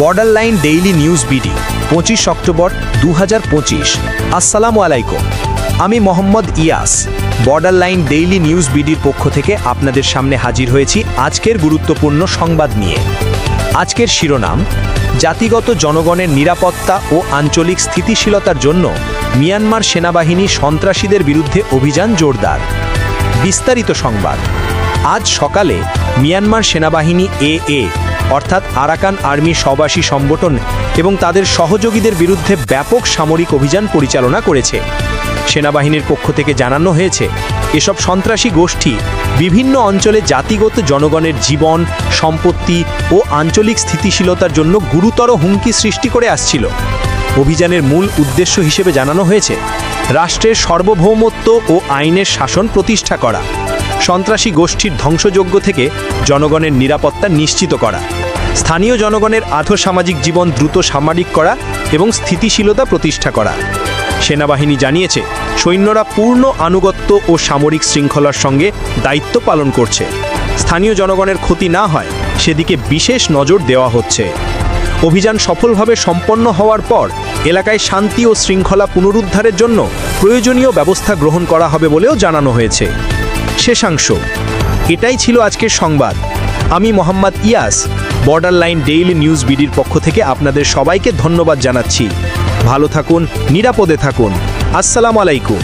Border line daily news BD 25 October 2025। আসসালামু আলাইকুম, আমি মোহাম্মদ ইয়াস। বর্ডার লাইন ডেইলি নিউজ বিডির পক্ষ থেকে আপনাদের সামনে হাজির হয়েছি আজকের গুরুত্বপূর্ণ সংবাদ নিয়ে। আজকের শিরোনাম: জাতিগত জনগণের নিরাপত্তা ও আঞ্চলিক স্থিতিশীলতার জন্য মিয়ানমার সেনাবাহিনী সন্ত্রাসীদের বিরুদ্ধে অভিযান জোরদার। বিস্তারিত সংবাদ: আজ সকালে মিয়ানমার সেনাবাহিনী অর্থাৎ আরাকান আর্মি স্ববাসী সংগঠন এবং তাদের সহযোগীদের বিরুদ্ধে ব্যাপক সামরিক অভিযান পরিচালনা করেছে। সেনাবাহিনীর পক্ষ থেকে জানানো হয়েছে, এসব সন্ত্রাসী গোষ্ঠী বিভিন্ন অঞ্চলে জাতিগত জনগণের জীবন, সম্পত্তি ও আঞ্চলিক স্থিতিশীলতার জন্য গুরুতর হুমকি সৃষ্টি করে আসছিল। অভিযানের মূল উদ্দেশ্য হিসেবে জানানো হয়েছে রাষ্ট্রের সার্বভৌমত্ব ও আইনের শাসন প্রতিষ্ঠা করা, সন্ত্রাসী গোষ্ঠীর ধ্বংসযজ্ঞ থেকে জনগণের নিরাপত্তা নিশ্চিত করা, স্থানীয় জনগণের আর্থসামাজিক জীবন দ্রুত সামরিক করা এবং স্থিতিশীলতা প্রতিষ্ঠা করা। সেনাবাহিনী জানিয়েছে, সৈন্যরা পূর্ণ আনুগত্য ও সামরিক শৃঙ্খলার সঙ্গে দায়িত্ব পালন করছে। স্থানীয় জনগণের ক্ষতি না হয় সেদিকে বিশেষ নজর দেওয়া হচ্ছে। অভিযান সফলভাবে সম্পন্ন হওয়ার পর এলাকায় শান্তি ও শৃঙ্খলা পুনরুদ্ধারের জন্য প্রয়োজনীয় ব্যবস্থা গ্রহণ করা হবে বলেও জানানো হয়েছে। শেষাংশ: এটাই ছিল আজকের সংবাদ। আমি মোহাম্মদ ইয়াস, বর্ডার লাইন ডেইলি নিউজ বিডির পক্ষ থেকে আপনাদের সবাইকে ধন্যবাদ জানাচ্ছি। ভালো থাকুন, নিরাপদে থাকুন। আসসালামু আলাইকুম।